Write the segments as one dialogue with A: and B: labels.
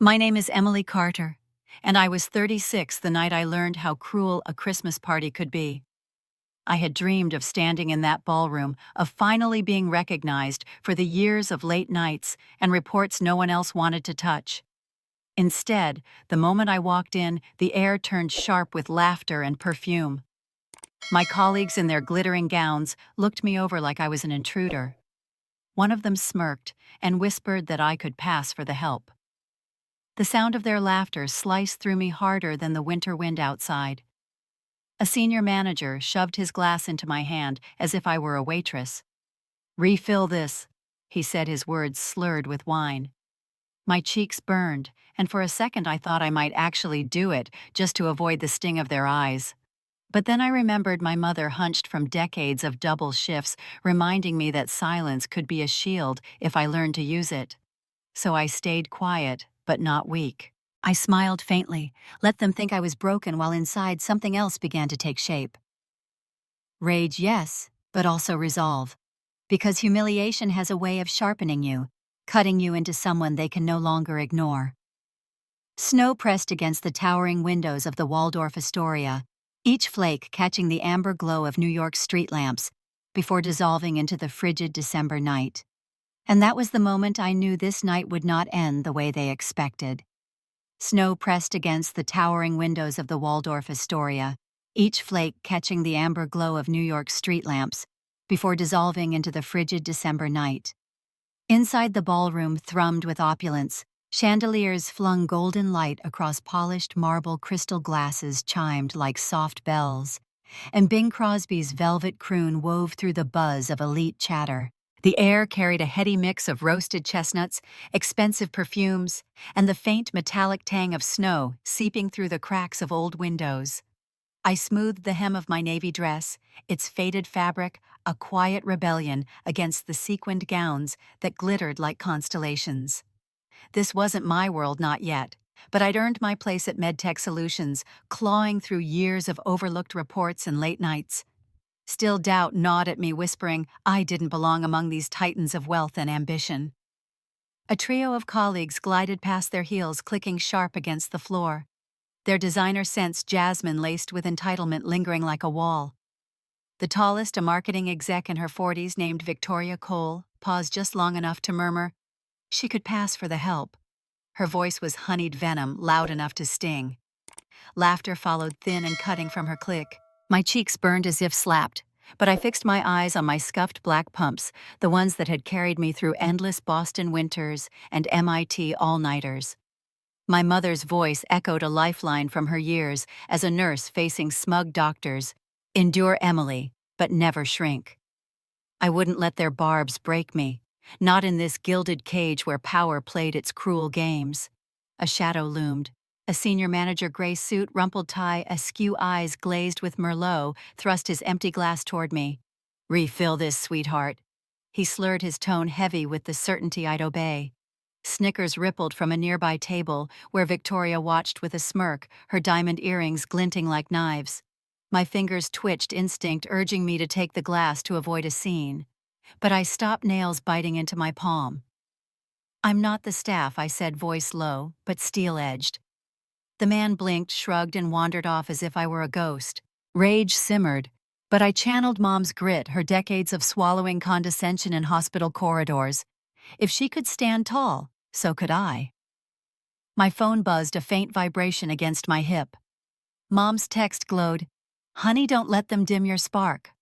A: My name is Emily Carter, and I was 36 the night I learned how cruel a Christmas party could be. I had dreamed of standing in that ballroom, of finally being recognized for the years of late nights and reports no one else wanted to touch. Instead, the moment I walked in, the air turned sharp with laughter and perfume. My colleagues in their glittering gowns looked me over like I was an intruder. One of them smirked and whispered that I could pass for the help. The sound of their laughter sliced through me harder than the winter wind outside. A senior manager shoved his glass into my hand as if I were a waitress. "Refill this," he said, his words slurred with wine. My cheeks burned, and for a second I thought I might actually do it just to avoid the sting of their eyes. But then I remembered my mother hunched from decades of double shifts, reminding me that silence could be a shield if I learned to use it. So I stayed quiet, but not weak. I smiled faintly, let them think I was broken while inside something else began to take shape. Rage, yes, but also resolve. Because humiliation has a way of sharpening you, cutting you into someone they can no longer ignore. Snow pressed against the towering windows of the Waldorf Astoria, each flake catching the amber glow of New York's street lamps before dissolving into the frigid December night. And that was the moment I knew this night would not end the way they expected. Snow pressed against the towering windows of the Waldorf Astoria, each flake catching the amber glow of New York's street lamps before dissolving into the frigid December night. Inside the ballroom thrummed with opulence, chandeliers flung golden light across polished marble crystal glasses chimed like soft bells, and Bing Crosby's velvet croon wove through the buzz of elite chatter. The air carried a heady mix of roasted chestnuts, expensive perfumes, and the faint metallic tang of snow seeping through the cracks of old windows. I smoothed the hem of my navy dress, its faded fabric a quiet rebellion against the sequined gowns that glittered like constellations. This wasn't my world, not yet, but I'd earned my place at MedTech Solutions, clawing through years of overlooked reports and late nights. Still doubt gnawed at me, whispering I didn't belong among these titans of wealth and ambition. A trio of colleagues glided past their heels, clicking sharp against the floor, their designer scents jasmine laced with entitlement lingering like a wall. The tallest, a marketing exec in her 40s named Victoria Cole, paused just long enough to murmur, she could pass for the help. Her voice was honeyed venom, loud enough to sting. Laughter followed, thin and cutting from her clique. My cheeks burned as if slapped, but I fixed my eyes on my scuffed black pumps, the ones that had carried me through endless Boston winters and MIT all-nighters. My mother's voice echoed a lifeline from her years as a nurse facing smug doctors. Endure, Emily, but never shrink. I wouldn't let their barbs break me, not in this gilded cage where power played its cruel games. A shadow loomed. A senior manager, gray suit, rumpled tie, askew eyes glazed with Merlot, thrust his empty glass toward me. "Refill this, sweetheart." He slurred, his tone heavy with the certainty I'd obey. Snickers rippled from a nearby table where Victoria watched with a smirk, her diamond earrings glinting like knives. My fingers twitched, instinct urging me to take the glass to avoid a scene. But I stopped, nails biting into my palm. "I'm not the staff," I said, voice low, but steel-edged. The man blinked, shrugged, and wandered off as if I were a ghost. Rage simmered, but I channeled Mom's grit, her decades of swallowing condescension in hospital corridors. If she could stand tall, so could I. My phone buzzed, a faint vibration against my hip. Mom's text glowed, "Honey, don't let them dim your spark."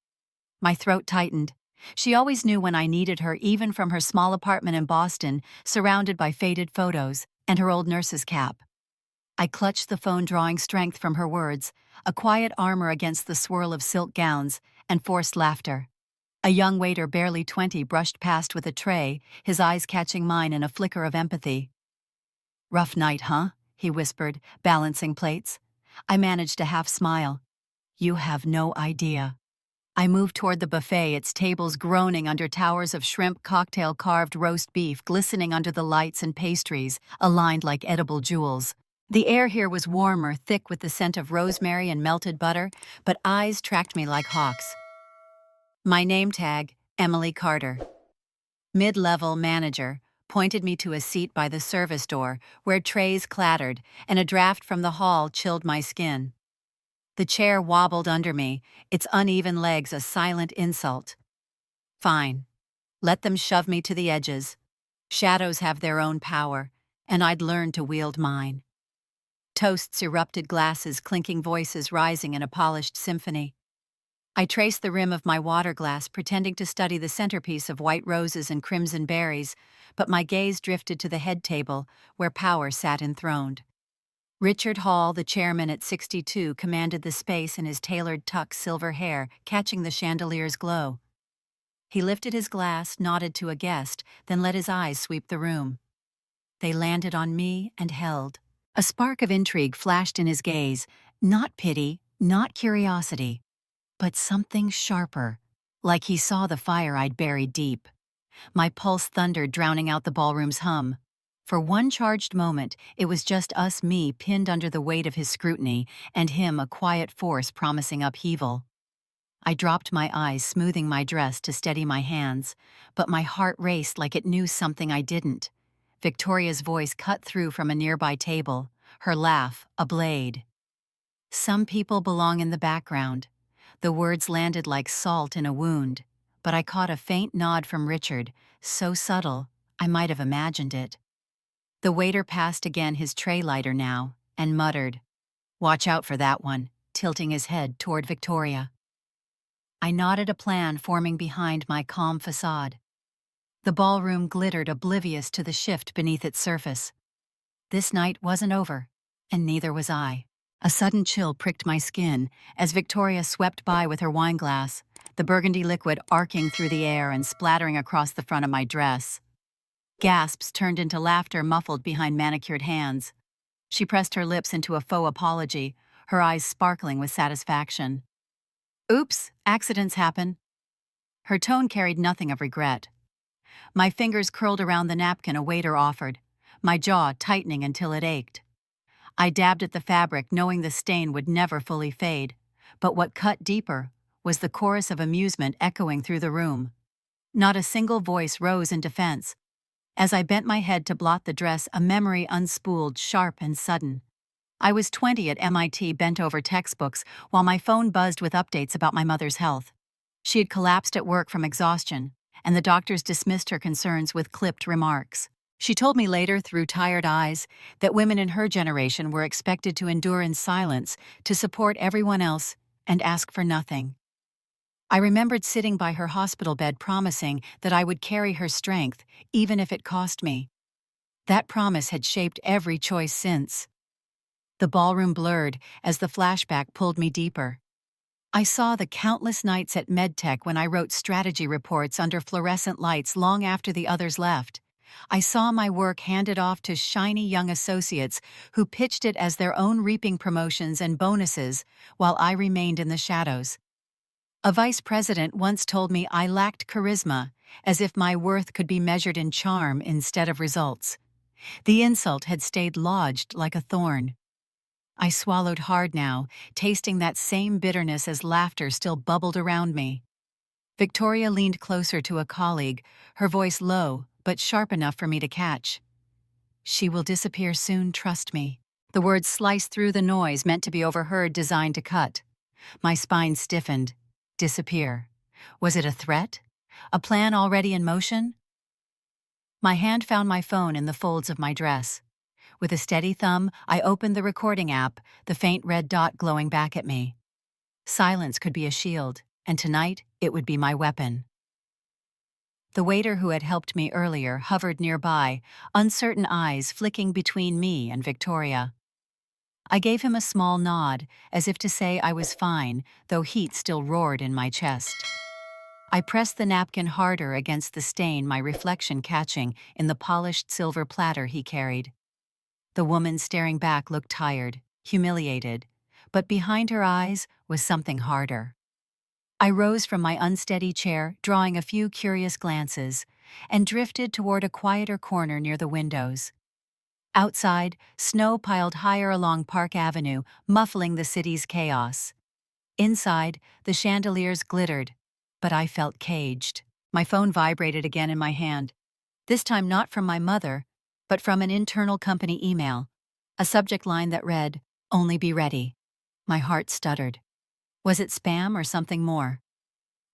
A: My throat tightened. She always knew when I needed her, even from her small apartment in Boston, surrounded by faded photos, and her old nurse's cap. I clutched the phone, drawing strength from her words, a quiet armor against the swirl of silk gowns, and forced laughter. A young waiter, barely 20, brushed past with a tray, his eyes catching mine in a flicker of empathy. "Rough night, huh?" he whispered, balancing plates. I managed a half smile. "You have no idea." I moved toward the buffet, its tables groaning under towers of shrimp, cocktail-carved roast beef glistening under the lights, and pastries aligned like edible jewels. The air here was warmer, thick with the scent of rosemary and melted butter, but eyes tracked me like hawks. My name tag, Emily Carter. Mid-level manager, pointed me to a seat by the service door where trays clattered and a draft from the hall chilled my skin. The chair wobbled under me, its uneven legs a silent insult. Fine. Let them shove me to the edges. Shadows have their own power, and I'd learn to wield mine. Toasts erupted, glasses, clinking, voices rising in a polished symphony. I traced the rim of my water glass, pretending to study the centerpiece of white roses and crimson berries, but my gaze drifted to the head table, where power sat enthroned. Richard Hall, the chairman at 62, commanded the space in his tailored tuck silver hair, catching the chandelier's glow. He lifted his glass, nodded to a guest, then let his eyes sweep the room. They landed on me and held. A spark of intrigue flashed in his gaze, not pity, not curiosity, but something sharper, like he saw the fire I'd buried deep. My pulse thundered, drowning out the ballroom's hum. For one charged moment, it was just us, me pinned under the weight of his scrutiny, and him a quiet force promising upheaval. I dropped my eyes, smoothing my dress to steady my hands, but my heart raced like it knew something I didn't. Victoria's voice cut through from a nearby table, her laugh a blade. Some people belong in the background. The words landed like salt in a wound, but I caught a faint nod from Richard, so subtle I might have imagined it. The waiter passed again, his tray lighter now, and muttered, "Watch out for that one," tilting his head toward Victoria. I nodded, a plan forming behind my calm facade. The ballroom glittered, oblivious to the shift beneath its surface. This night wasn't over, and neither was I. A sudden chill pricked my skin as Victoria swept by with her wineglass, the burgundy liquid arcing through the air and splattering across the front of my dress. Gasps turned into laughter muffled behind manicured hands. She pressed her lips into a faux apology, her eyes sparkling with satisfaction. "Oops, accidents happen." Her tone carried nothing of regret. My fingers curled around the napkin a waiter offered, my jaw tightening until it ached. I dabbed at the fabric, knowing the stain would never fully fade, but what cut deeper was the chorus of amusement echoing through the room. Not a single voice rose in defense. As I bent my head to blot the dress, a memory unspooled, sharp and sudden. I was 20 at MIT, bent over textbooks, while my phone buzzed with updates about my mother's health. She had collapsed at work from exhaustion, and the doctors dismissed her concerns with clipped remarks. She told me later, through tired eyes, that women in her generation were expected to endure in silence, to support everyone else, and ask for nothing. I remembered sitting by her hospital bed, promising that I would carry her strength, even if it cost me. That promise had shaped every choice since. The ballroom blurred as the flashback pulled me deeper. I saw the countless nights at MedTech when I wrote strategy reports under fluorescent lights long after the others left. I saw my work handed off to shiny young associates who pitched it as their own, reaping promotions and bonuses while I remained in the shadows. A vice president once told me I lacked charisma, as if my worth could be measured in charm instead of results. The insult had stayed lodged like a thorn. I swallowed hard now, tasting that same bitterness as laughter still bubbled around me. Victoria leaned closer to a colleague, her voice low but sharp enough for me to catch. "She will disappear soon, trust me." The words sliced through the noise meant to be overheard, designed to cut. My spine stiffened. Disappear. Was it a threat? A plan already in motion? My hand found my phone in the folds of my dress. With a steady thumb, I opened the recording app, the faint red dot glowing back at me. Silence could be a shield, and tonight it would be my weapon. The waiter who had helped me earlier hovered nearby, uncertain eyes flicking between me and Victoria. I gave him a small nod, as if to say I was fine, though heat still roared in my chest. I pressed the napkin harder against the stain, my reflection catching in the polished silver platter he carried. The woman staring back looked tired, humiliated, but behind her eyes was something harder. I rose from my unsteady chair, drawing a few curious glances, and drifted toward a quieter corner near the windows. Outside, snow piled higher along Park Avenue, muffling the city's chaos. Inside, the chandeliers glittered, but I felt caged. My phone vibrated again in my hand. This time not from my mother, but from an internal company email, a subject line that read, "Only be ready." My heart stuttered. Was it spam or something more?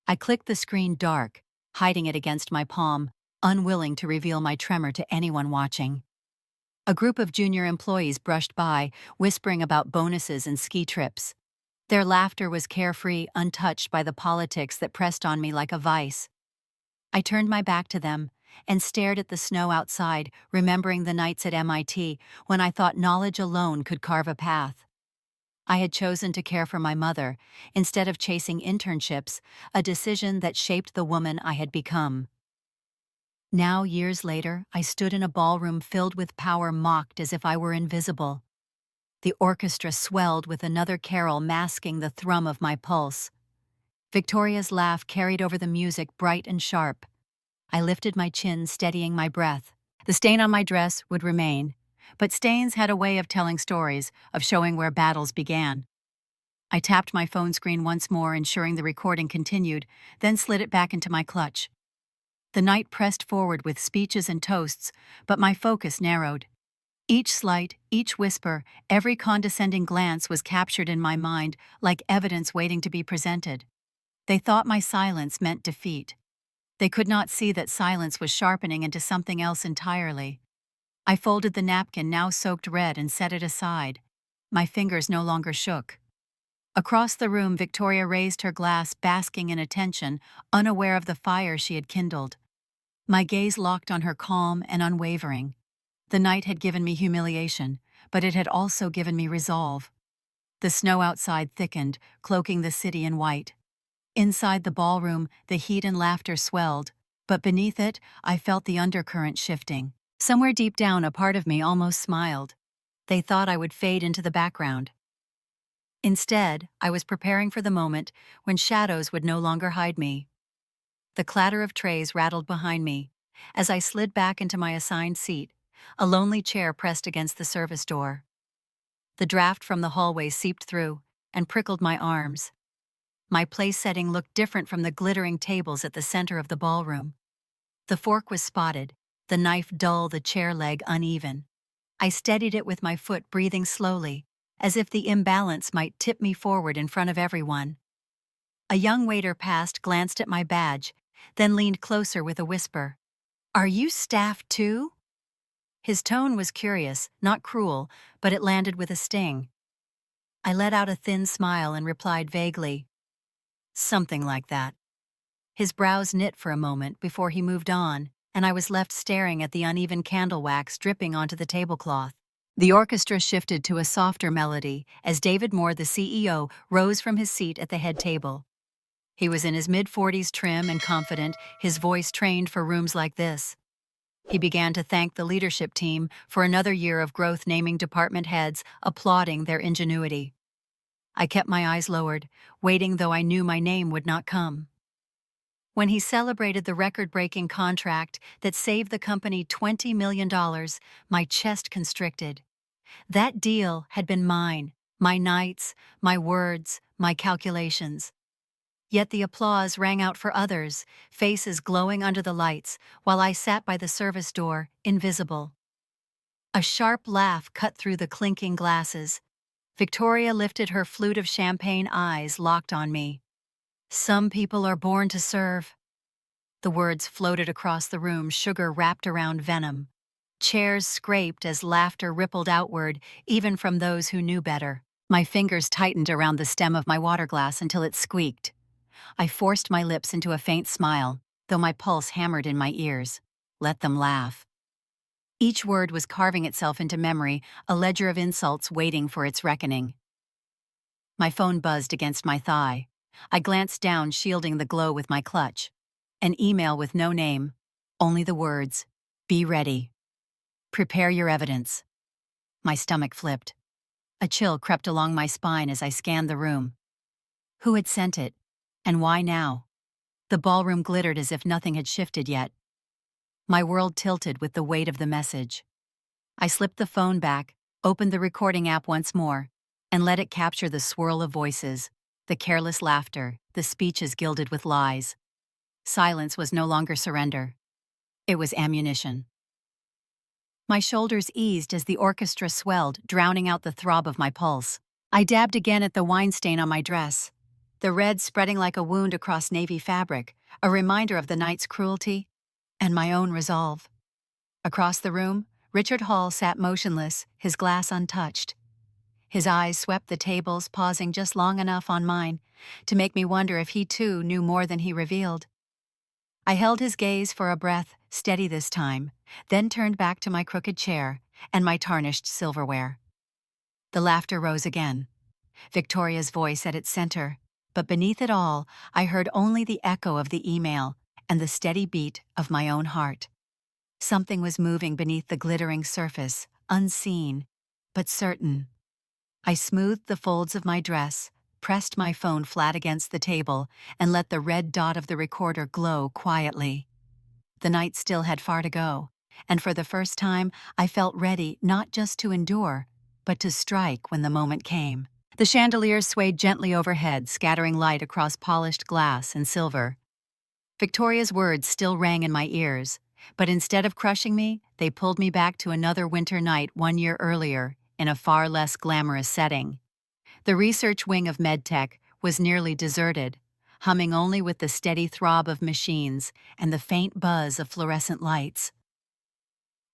A: I clicked the screen dark, hiding it against my palm, unwilling to reveal my tremor to anyone watching. A group of junior employees brushed by, whispering about bonuses and ski trips. Their laughter was carefree, untouched by the politics that pressed on me like a vice. I turned my back to them and stared at the snow outside, remembering the nights at MIT when I thought knowledge alone could carve a path. I had chosen to care for my mother instead of chasing internships, a decision that shaped the woman I had become. Now, years later, I stood in a ballroom filled with power mocked as if I were invisible. The orchestra swelled with another carol masking the thrum of my pulse. Victoria's laugh carried over the music bright and sharp. I lifted my chin, steadying my breath. The stain on my dress would remain, but stains had a way of telling stories, of showing where battles began. I tapped my phone screen once more, ensuring the recording continued, then slid it back into my clutch. The night pressed forward with speeches and toasts, but my focus narrowed. Each slight, each whisper, every condescending glance was captured in my mind like evidence waiting to be presented. They thought my silence meant defeat. They could not see that silence was sharpening into something else entirely. I folded the napkin, now soaked red, and set it aside. My fingers no longer shook. Across the room, Victoria raised her glass, basking in attention, unaware of the fire she had kindled. My gaze locked on her, calm and unwavering. The night had given me humiliation, but it had also given me resolve. The snow outside thickened, cloaking the city in white. Inside the ballroom, the heat and laughter swelled, but beneath it, I felt the undercurrent shifting. Somewhere deep down, a part of me almost smiled. They thought I would fade into the background. Instead, I was preparing for the moment when shadows would no longer hide me. The clatter of trays rattled behind me. As I slid back into my assigned seat, a lonely chair pressed against the service door. The draft from the hallway seeped through and prickled my arms. My place setting looked different from the glittering tables at the center of the ballroom. The fork was spotted, the knife dull, the chair leg uneven. I steadied it with my foot, breathing slowly, as if the imbalance might tip me forward in front of everyone. A young waiter passed, glanced at my badge, then leaned closer with a whisper. "Are you staff too?" His tone was curious, not cruel, but it landed with a sting. I let out a thin smile and replied vaguely, "Something like that." His brows knit for a moment before he moved on, and I was left staring at the uneven candle wax dripping onto the tablecloth. The orchestra shifted to a softer melody as David Moore, the CEO, rose from his seat at the head table. He was in his mid-40s, trim and confident, his voice trained for rooms like this. He began to thank the leadership team for another year of growth, naming department heads, applauding their ingenuity. I kept my eyes lowered, waiting, though I knew my name would not come. When he celebrated the record-breaking contract that saved the company $20 million, my chest constricted. That deal had been mine, my nights, my words, my calculations. Yet the applause rang out for others, faces glowing under the lights, while I sat by the service door, invisible. A sharp laugh cut through the clinking glasses. Victoria lifted her flute of champagne, eyes locked on me. "Some people are born to serve." The words floated across the room, sugar wrapped around venom. Chairs scraped as laughter rippled outward, even from those who knew better. My fingers tightened around the stem of my water glass until it squeaked. I forced my lips into a faint smile, though my pulse hammered in my ears. Let them laugh. Each word was carving itself into memory, a ledger of insults waiting for its reckoning. My phone buzzed against my thigh. I glanced down, shielding the glow with my clutch. An email with no name, only the words, "Be ready. Prepare your evidence." My stomach flipped. A chill crept along my spine as I scanned the room. Who had sent it? And why now? The ballroom glittered as if nothing had shifted yet. My world tilted with the weight of the message. I slipped the phone back, opened the recording app once more, and let it capture the swirl of voices, the careless laughter, the speeches gilded with lies. Silence was no longer surrender. It was ammunition. My shoulders eased as the orchestra swelled, drowning out the throb of my pulse. I dabbed again at the wine stain on my dress, the red spreading like a wound across navy fabric, a reminder of the night's cruelty and my own resolve. Across the room, Richard Hall sat motionless, his glass untouched. His eyes swept the tables, pausing just long enough on mine to make me wonder if he too knew more than he revealed. I held his gaze for a breath, steady this time, then turned back to my crooked chair and my tarnished silverware. The laughter rose again, Victoria's voice at its center, but beneath it all, I heard only the echo of the email and the steady beat of my own heart. Something was moving beneath the glittering surface, unseen, but certain. I smoothed the folds of my dress, pressed my phone flat against the table, and let the red dot of the recorder glow quietly. The night still had far to go, and for the first time I felt ready not just to endure, but to strike when the moment came. The chandeliers swayed gently overhead, scattering light across polished glass and silver. Victoria's words still rang in my ears, but instead of crushing me, they pulled me back to another winter night 1 year earlier, in a far less glamorous setting. The research wing of MedTech was nearly deserted, humming only with the steady throb of machines and the faint buzz of fluorescent lights.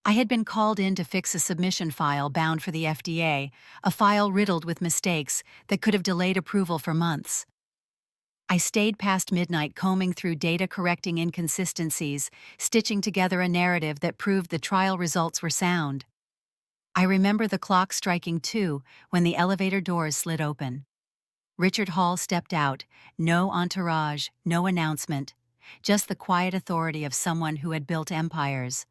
A: I had been called in to fix a submission file bound for the FDA, a file riddled with mistakes that could have delayed approval for months. I stayed past midnight combing through data-correcting inconsistencies, stitching together a narrative that proved the trial results were sound. I remember the clock striking 2 when the elevator doors slid open. Richard Hall stepped out, no entourage, no announcement, just the quiet authority of someone who had built empires.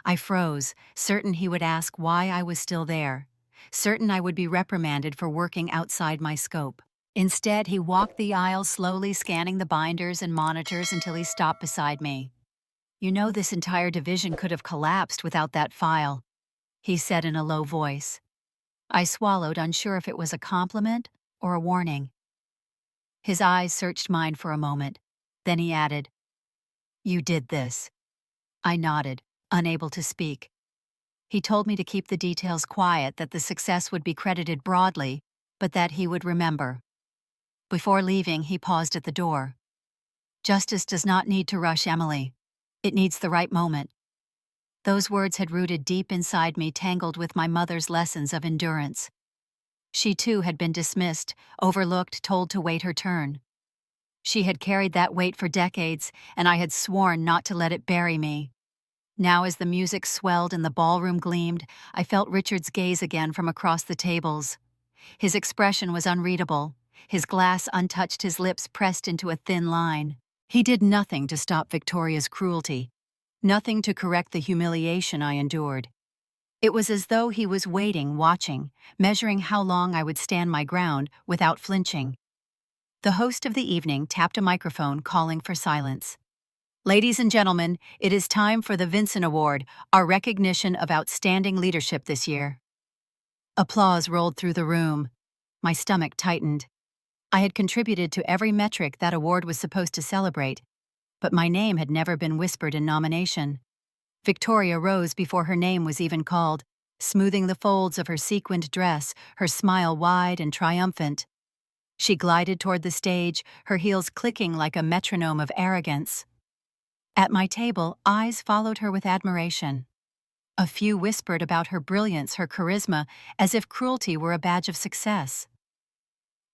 A: I froze, certain he would ask why I was still there, certain I would be reprimanded for working outside my scope. Instead, he walked the aisle slowly, scanning the binders and monitors until he stopped beside me. "You know, this entire division could have collapsed without that file," he said in a low voice. I swallowed, unsure if it was a compliment or a warning. His eyes searched mine for a moment. Then he added, "You did this." I nodded, unable to speak. He told me to keep the details quiet, that the success would be credited broadly, but that he would remember. Before leaving, he paused at the door. "Justice does not need to rush, Emily. It needs the right moment." Those words had rooted deep inside me, tangled with my mother's lessons of endurance. She too had been dismissed, overlooked, told to wait her turn. She had carried that weight for decades, and I had sworn not to let it bury me. Now, as the music swelled and the ballroom gleamed, I felt Richard's gaze again from across the tables. His expression was unreadable. His glass untouched, his lips pressed into a thin line. He did nothing to stop Victoria's cruelty, nothing to correct the humiliation I endured. It was as though he was waiting, watching, measuring how long I would stand my ground without flinching. The host of the evening tapped a microphone, calling for silence. "Ladies and gentlemen, it is time for the Vincent Award, our recognition of outstanding leadership this year." Applause rolled through the room. My stomach tightened. I had contributed to every metric that award was supposed to celebrate, but my name had never been whispered in nomination. Victoria rose before her name was even called, smoothing the folds of her sequined dress, her smile wide and triumphant. She glided toward the stage, her heels clicking like a metronome of arrogance. At my table, eyes followed her with admiration. A few whispered about her brilliance, her charisma, as if cruelty were a badge of success.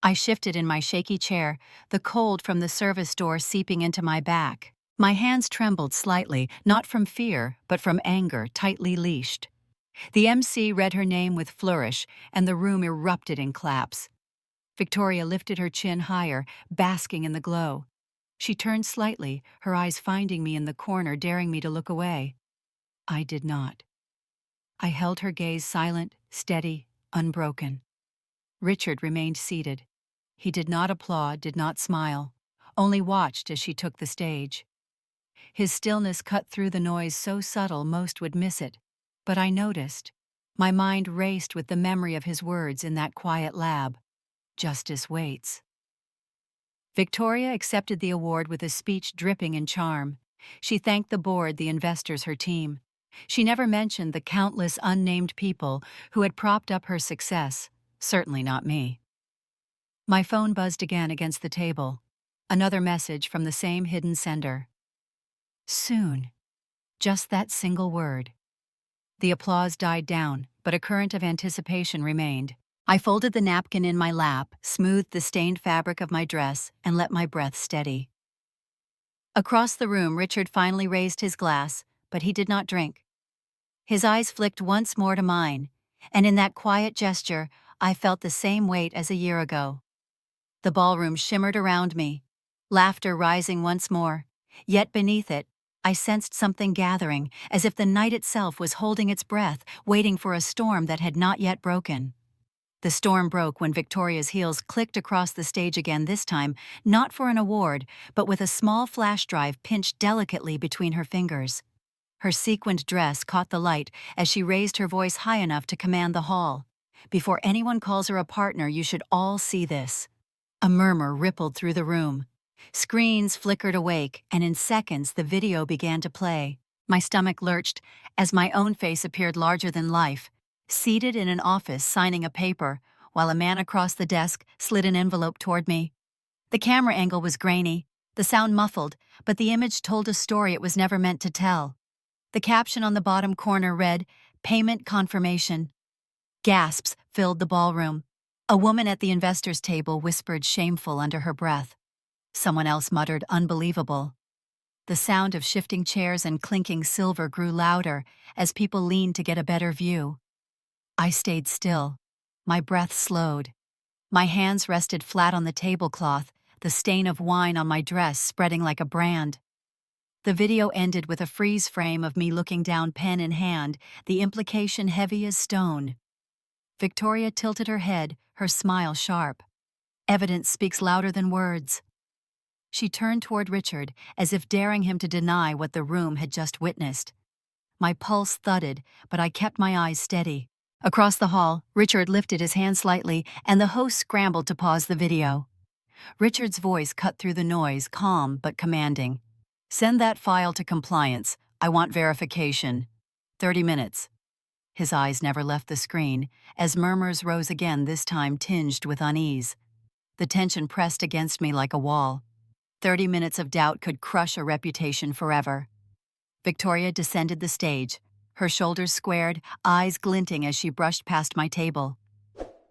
A: I shifted in my shaky chair, the cold from the service door seeping into my back. My hands trembled slightly, not from fear, but from anger, tightly leashed. The MC read her name with flourish, and the room erupted in claps. Victoria lifted her chin higher, basking in the glow. She turned slightly, her eyes finding me in the corner, daring me to look away. I did not. I held her gaze silent, steady, unbroken. Richard remained seated. He did not applaud, did not smile, only watched as she took the stage. His stillness cut through the noise so subtle most would miss it, but I noticed. My mind raced with the memory of his words in that quiet lab. Justice waits. Victoria accepted the award with a speech dripping in charm. She thanked the board, the investors, her team. She never mentioned the countless unnamed people who had propped up her success, certainly not me. My phone buzzed again against the table. Another message from the same hidden sender. Soon. Just that single word. The applause died down, but a current of anticipation remained. I folded the napkin in my lap, smoothed the stained fabric of my dress, and let my breath steady. Across the room, Richard finally raised his glass, but he did not drink. His eyes flicked once more to mine, and in that quiet gesture, I felt the same weight as a year ago. The ballroom shimmered around me, laughter rising once more, yet beneath it, I sensed something gathering, as if the night itself was holding its breath, waiting for a storm that had not yet broken. The storm broke when Victoria's heels clicked across the stage again, this time not for an award, but with a small flash drive pinched delicately between her fingers. Her sequined dress caught the light as she raised her voice high enough to command the hall. Before anyone calls her a partner, you should all see this. A murmur rippled through the room. Screens flickered awake, and in seconds the video began to play. My stomach lurched as my own face appeared larger than life, seated in an office signing a paper, while a man across the desk slid an envelope toward me. The camera angle was grainy, the sound muffled, but the image told a story it was never meant to tell. The caption on the bottom corner read, "Payment confirmation." Gasps filled the ballroom. A woman at the investors' table whispered shameful under her breath. Someone else muttered unbelievable. The sound of shifting chairs and clinking silver grew louder as people leaned to get a better view. I stayed still. My breath slowed. My hands rested flat on the tablecloth, the stain of wine on my dress spreading like a brand. The video ended with a freeze frame of me looking down, pen in hand, the implication heavy as stone. Victoria tilted her head, her smile sharp. Evidence speaks louder than words. She turned toward Richard, as if daring him to deny what the room had just witnessed. My pulse thudded, but I kept my eyes steady. Across the hall, Richard lifted his hand slightly, and the host scrambled to pause the video. Richard's voice cut through the noise, calm but commanding. "Send that file to compliance. I want verification. 30 minutes. His eyes never left the screen, as murmurs rose again, this time tinged with unease. The tension pressed against me like a wall. 30 minutes of doubt could crush a reputation forever. Victoria descended the stage, her shoulders squared, eyes glinting as she brushed past my table.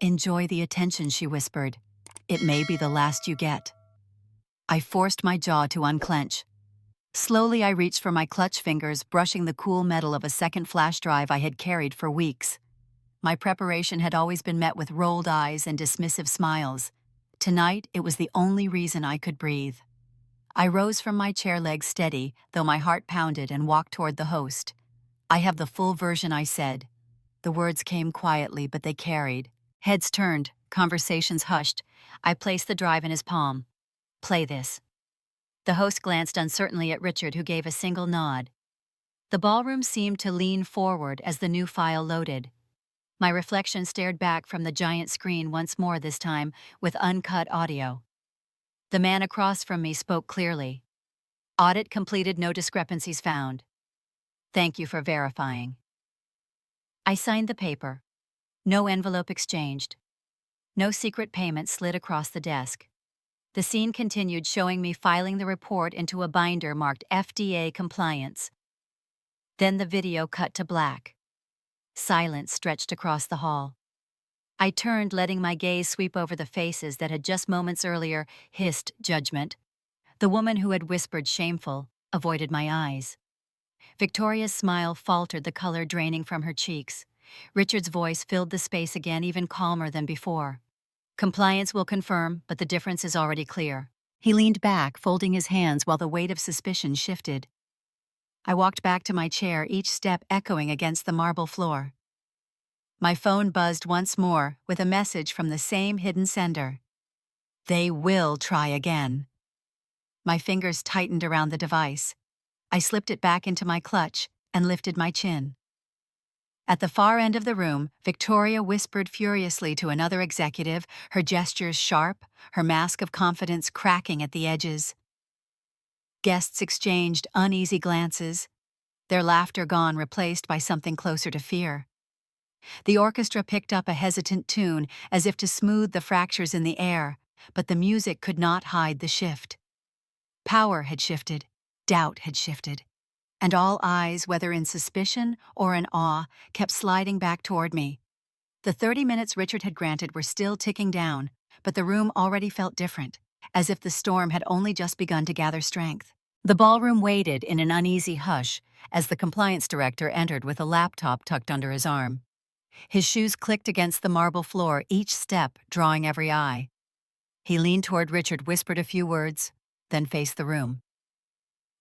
A: "Enjoy the attention," she whispered. "It may be the last you get." I forced my jaw to unclench. Slowly I reached for my clutch fingers, brushing the cool metal of a second flash drive I had carried for weeks. My preparation had always been met with rolled eyes and dismissive smiles. Tonight, it was the only reason I could breathe. I rose from my chair, legs steady, though my heart pounded, and walked toward the host. "I have the full version," I said. The words came quietly, but they carried. Heads turned, conversations hushed. I placed the drive in his palm. "Play this." The host glanced uncertainly at Richard, who gave a single nod. The ballroom seemed to lean forward as the new file loaded. My reflection stared back from the giant screen once more, this time with uncut audio. The man across from me spoke clearly. "Audit completed, no discrepancies found. Thank you for verifying." I signed the paper. No envelope exchanged. No secret payment slid across the desk. The scene continued, showing me filing the report into a binder marked FDA compliance. Then the video cut to black. Silence stretched across the hall. I turned, letting my gaze sweep over the faces that had just moments earlier hissed judgment. The woman who had whispered shameful avoided my eyes. Victoria's smile faltered, the color draining from her cheeks. Richard's voice filled the space again, even calmer than before. "Compliance will confirm, but the difference is already clear." He leaned back, folding his hands while the weight of suspicion shifted. I walked back to my chair, each step echoing against the marble floor. My phone buzzed once more with a message from the same hidden sender. "They will try again." My fingers tightened around the device. I slipped it back into my clutch and lifted my chin. At the far end of the room, Victoria whispered furiously to another executive, her gestures sharp, her mask of confidence cracking at the edges. Guests exchanged uneasy glances, their laughter gone replaced by something closer to fear. The orchestra picked up a hesitant tune as if to smooth the fractures in the air, but the music could not hide the shift. Power had shifted, doubt had shifted, and all eyes, whether in suspicion or in awe, kept sliding back toward me. The 30 minutes Richard had granted were still ticking down, but the room already felt different, as if the storm had only just begun to gather strength. The ballroom waited in an uneasy hush as the compliance director entered with a laptop tucked under his arm. His shoes clicked against the marble floor, each step drawing every eye. He leaned toward Richard, whispered a few words, then faced the room.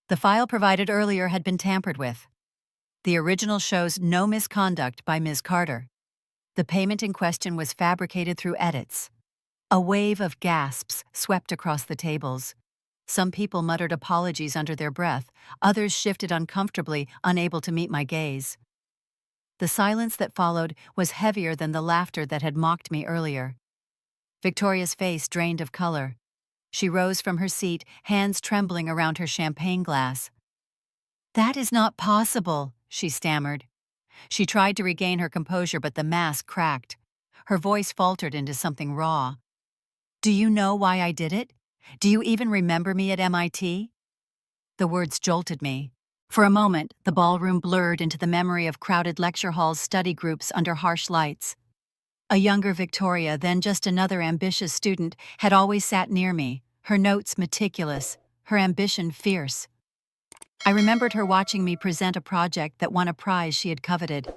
A: The file provided earlier had been tampered with. The original shows no misconduct by Ms. Carter. The payment in question was fabricated through edits. A wave of gasps swept across the tables. Some people muttered apologies under their breath, others shifted uncomfortably, unable to meet my gaze. The silence that followed was heavier than the laughter that had mocked me earlier. Victoria's face drained of color. She rose from her seat, hands trembling around her champagne glass. "That is not possible," she stammered. She tried to regain her composure, but the mask cracked. Her voice faltered into something raw. "Do you know why I did it? Do you even remember me at MIT?" The words jolted me. For a moment, the ballroom blurred into the memory of crowded lecture halls, study groups under harsh lights. A younger Victoria, then just another ambitious student, had always sat near me, her notes meticulous, her ambition fierce. I remembered her watching me present a project that won a prize she had coveted.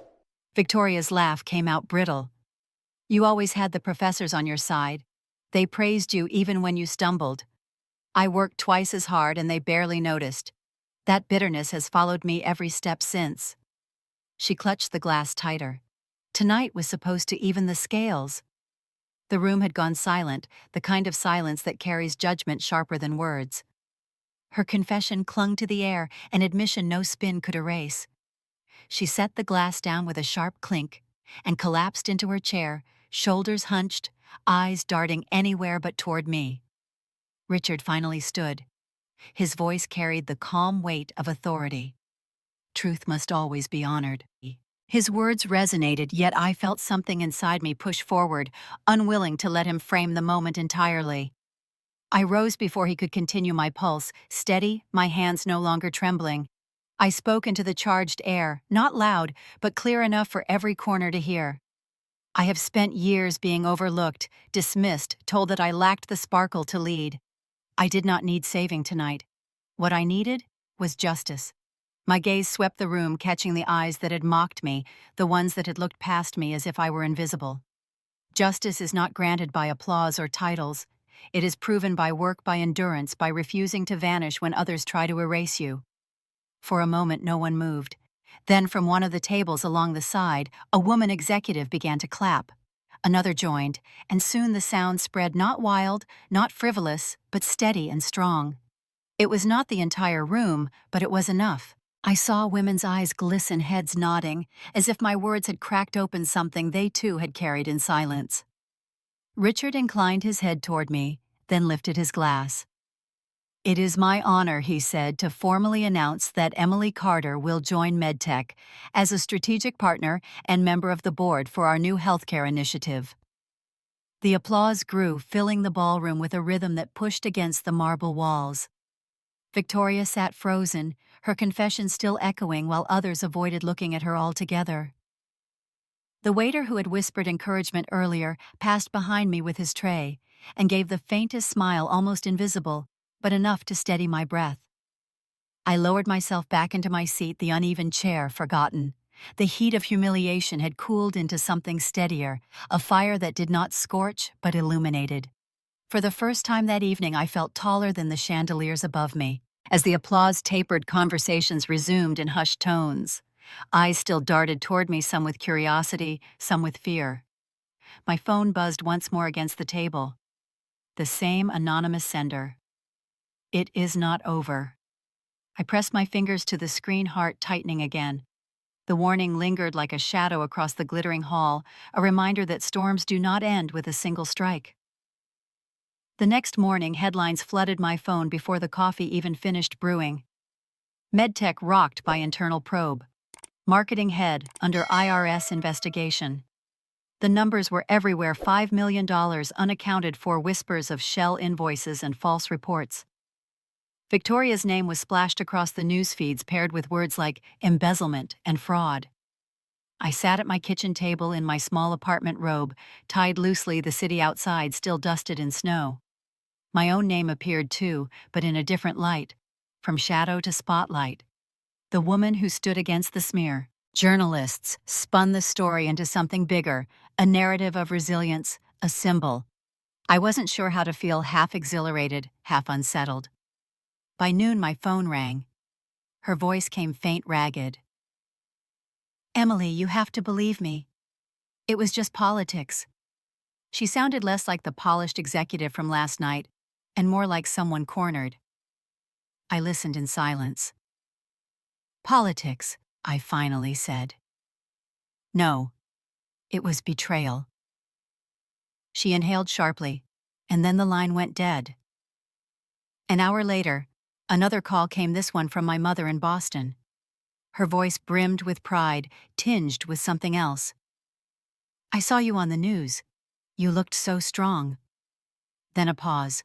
A: Victoria's laugh came out brittle. "You always had the professors on your side. They praised you even when you stumbled. I worked twice as hard and they barely noticed. That bitterness has followed me every step since." She clutched the glass tighter. Tonight was supposed to even the scales. The room had gone silent, the kind of silence that carries judgment sharper than words. Her confession clung to the air, an admission no spin could erase. She set the glass down with a sharp clink and collapsed into her chair, shoulders hunched, eyes darting anywhere but toward me. Richard finally stood. His voice carried the calm weight of authority. "Truth must always be honored." His words resonated, yet I felt something inside me push forward, unwilling to let him frame the moment entirely. I rose before he could continue, my pulse steady, my hands no longer trembling. I spoke into the charged air, not loud, but clear enough for every corner to hear. "I have spent years being overlooked, dismissed, told that I lacked the sparkle to lead. I did not need saving tonight. What I needed was justice." My gaze swept the room, catching the eyes that had mocked me, the ones that had looked past me as if I were invisible. Justice is not granted by applause or titles. It is proven by work, by endurance, by refusing to vanish when others try to erase you. For a moment, no one moved. Then, from one of the tables along the side, a woman executive began to clap. Another joined, and soon the sound spread, not wild, not frivolous, but steady and strong. It was not the entire room, but it was enough. I saw women's eyes glisten, heads nodding, as if my words had cracked open something they too had carried in silence. Richard inclined his head toward me, then lifted his glass. "It is my honor," he said, "to formally announce that Emily Carter will join MedTech as a strategic partner and member of the board for our new healthcare initiative." The applause grew, filling the ballroom with a rhythm that pushed against the marble walls. Victoria sat frozen, her confession still echoing while others avoided looking at her altogether. The waiter who had whispered encouragement earlier passed behind me with his tray and gave the faintest smile, almost invisible, but enough to steady my breath. I lowered myself back into my seat, the uneven chair forgotten. The heat of humiliation had cooled into something steadier, a fire that did not scorch but illuminated. For the first time that evening, I felt taller than the chandeliers above me. As the applause tapered, conversations resumed in hushed tones. Eyes still darted toward me, some with curiosity, some with fear. My phone buzzed once more against the table. The same anonymous sender. "It is not over." I pressed my fingers to the screen, heart tightening again. The warning lingered like a shadow across the glittering hall, a reminder that storms do not end with a single strike. The next morning, headlines flooded my phone before the coffee even finished brewing. MedTech rocked by internal probe. Marketing head under IRS investigation. The numbers were everywhere: $5 million unaccounted for, whispers of shell invoices and false reports. Victoria's name was splashed across the news feeds, paired with words like embezzlement and fraud. I sat at my kitchen table in my small apartment robe, tied loosely, the city outside still dusted in snow. My own name appeared too, but in a different light, from shadow to spotlight. The woman who stood against the smear. Journalists spun the story into something bigger, a narrative of resilience, a symbol. I wasn't sure how to feel, half exhilarated, half unsettled. By noon, my phone rang. Her voice came faint, ragged. "Emily, you have to believe me. It was just politics." She sounded less like the polished executive from last night, and more like someone cornered. I listened in silence. "Politics," I finally said. "No, it was betrayal." She inhaled sharply, and then the line went dead. An hour later, another call came, this one from my mother in Boston. Her voice brimmed with pride, tinged with something else. "I saw you on the news. You looked so strong." Then a pause.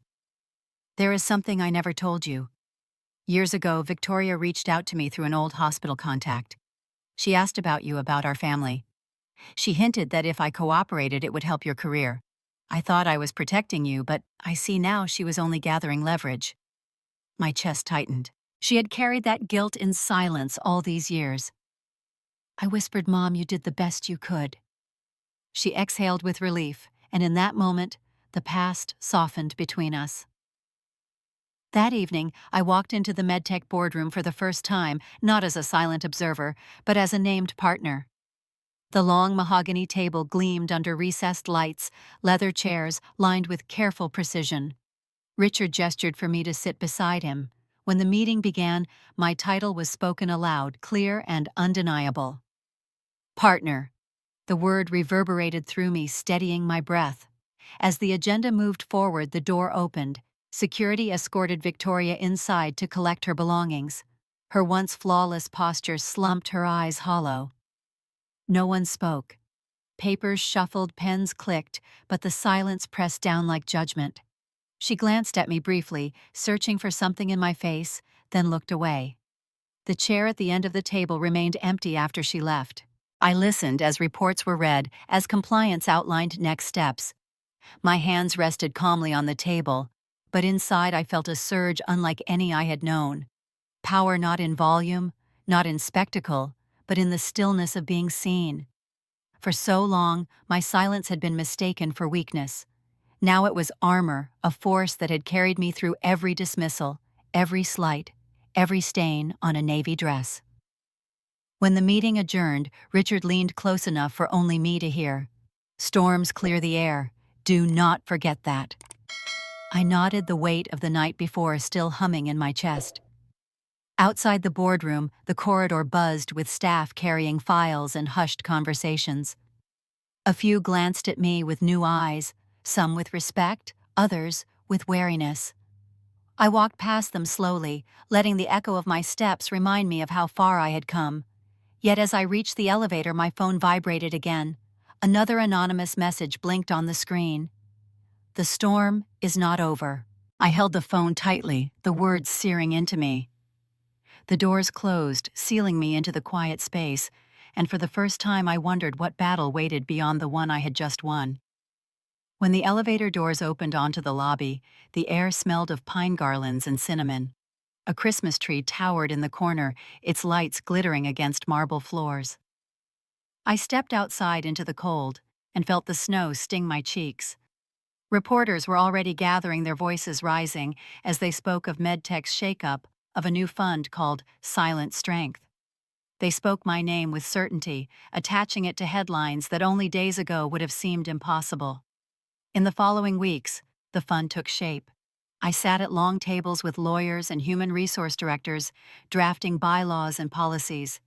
A: "There is something I never told you. Years ago, Victoria reached out to me through an old hospital contact. She asked about you, about our family. She hinted that if I cooperated, it would help your career. I thought I was protecting you, but I see now she was only gathering leverage." My chest tightened. She had carried that guilt in silence all these years. I whispered, "Mom, you did the best you could." She exhaled with relief, and in that moment, the past softened between us. That evening, I walked into the MedTech boardroom for the first time, not as a silent observer, but as a named partner. The long mahogany table gleamed under recessed lights, leather chairs lined with careful precision. Richard gestured for me to sit beside him. When the meeting began, my title was spoken aloud, clear and undeniable. Partner. The word reverberated through me, steadying my breath. As the agenda moved forward, the door opened. Security escorted Victoria inside to collect her belongings. Her once flawless posture slumped, her eyes hollow. No one spoke. Papers shuffled, pens clicked, but the silence pressed down like judgment. She glanced at me briefly, searching for something in my face, then looked away. The chair at the end of the table remained empty after she left. I listened as reports were read, as compliance outlined next steps. My hands rested calmly on the table, but inside I felt a surge unlike any I had known. Power not in volume, not in spectacle, but in the stillness of being seen. For so long, my silence had been mistaken for weakness. Now it was armor, a force that had carried me through every dismissal, every slight, every stain on a navy dress. When the meeting adjourned, Richard leaned close enough for only me to hear. "Storms clear the air. Do not forget that." I nodded, the weight of the night before still humming in my chest. Outside the boardroom, the corridor buzzed with staff carrying files and hushed conversations. A few glanced at me with new eyes, some with respect, others with wariness. I walked past them slowly, letting the echo of my steps remind me of how far I had come. Yet as I reached the elevator, my phone vibrated again. Another anonymous message blinked on the screen. "The storm is not over." I held the phone tightly, the words searing into me. The doors closed, sealing me into the quiet space, and for the first time I wondered what battle waited beyond the one I had just won. When the elevator doors opened onto the lobby, the air smelled of pine garlands and cinnamon. A Christmas tree towered in the corner, its lights glittering against marble floors. I stepped outside into the cold and felt the snow sting my cheeks. Reporters were already gathering, their voices rising as they spoke of MedTech's shakeup, of a new fund called Silent Strength. They spoke my name with certainty, attaching it to headlines that only days ago would have seemed impossible. In the following weeks, the fund took shape. I sat at long tables with lawyers and human resource directors, drafting bylaws and policies.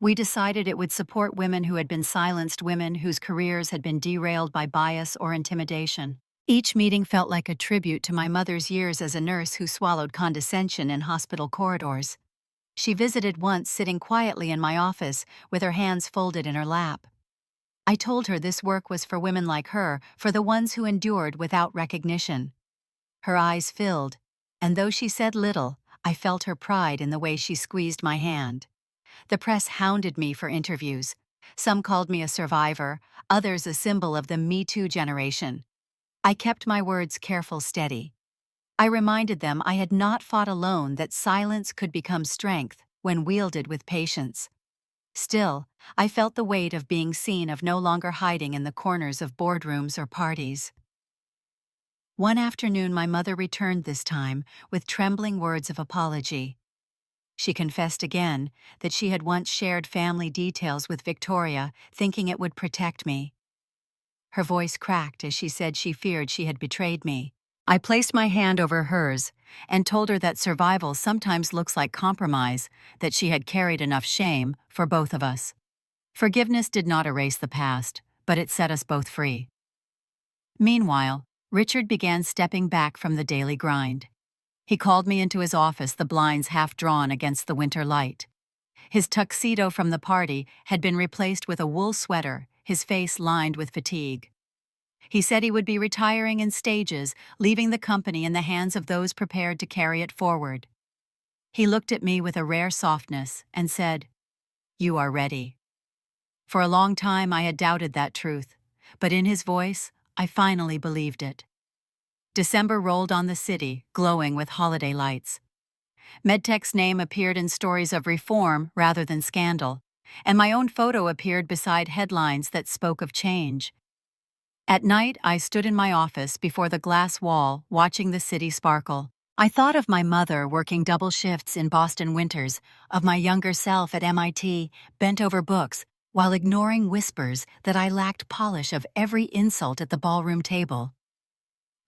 A: We decided it would support women who had been silenced, women whose careers had been derailed by bias or intimidation. Each meeting felt like a tribute to my mother's years as a nurse who swallowed condescension in hospital corridors. She visited once sitting quietly in my office with her hands folded in her lap. I told her this work was for women like her, for the ones who endured without recognition. Her eyes filled, and though she said little, I felt her pride in the way she squeezed my hand. The press hounded me for interviews. Some called me a survivor, others a symbol of the Me Too generation. I kept my words careful steady. I reminded them I had not fought alone, that silence could become strength when wielded with patience. Still, I felt the weight of being seen, of no longer hiding in the corners of boardrooms or parties. One afternoon my mother returned, this time with trembling words of apology. She confessed again that she had once shared family details with Victoria, thinking it would protect me. Her voice cracked as she said she feared she had betrayed me. I placed my hand over hers and told her that survival sometimes looks like compromise, that she had carried enough shame for both of us. Forgiveness did not erase the past, but it set us both free. Meanwhile, Richard began stepping back from the daily grind. He called me into his office, the blinds half drawn against the winter light. His tuxedo from the party had been replaced with a wool sweater, his face lined with fatigue. He said he would be retiring in stages, leaving the company in the hands of those prepared to carry it forward. He looked at me with a rare softness and said, "You are ready." For a long time I had doubted that truth, but in his voice, I finally believed it. December rolled on the city, glowing with holiday lights. MedTech's name appeared in stories of reform rather than scandal, and my own photo appeared beside headlines that spoke of change. At night, I stood in my office before the glass wall, watching the city sparkle. I thought of my mother working double shifts in Boston winters, of my younger self at MIT, bent over books, while ignoring whispers that I lacked polish of every insult at the ballroom table.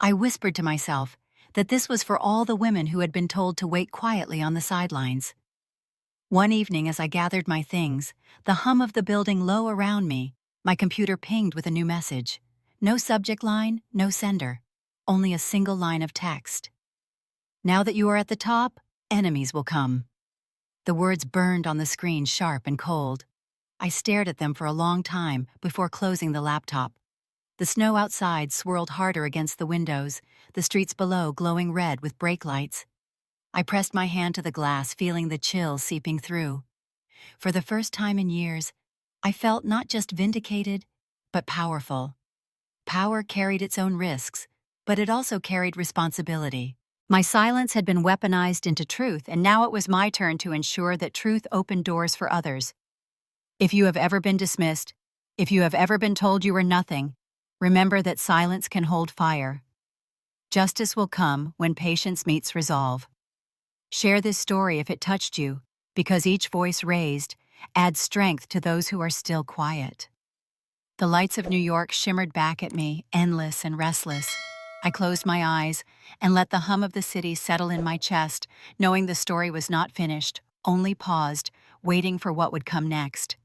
A: I whispered to myself that this was for all the women who had been told to wait quietly on the sidelines. One evening, as I gathered my things, the hum of the building low around me, my computer pinged with a new message. No subject line, no sender, only a single line of text. "Now that you are at the top, enemies will come." The words burned on the screen, sharp and cold. I stared at them for a long time before closing the laptop. The snow outside swirled harder against the windows, the streets below glowing red with brake lights. I pressed my hand to the glass, feeling the chill seeping through. For the first time in years, I felt not just vindicated, but powerful. Power carried its own risks, but it also carried responsibility. My silence had been weaponized into truth, and now it was my turn to ensure that truth opened doors for others. If you have ever been dismissed, if you have ever been told you were nothing, remember that silence can hold fire. Justice will come when patience meets resolve. Share this story if it touched you, because each voice raised adds strength to those who are still quiet. The lights of New York shimmered back at me, endless and restless. I closed my eyes and let the hum of the city settle in my chest, knowing the story was not finished, only paused, waiting for what would come next.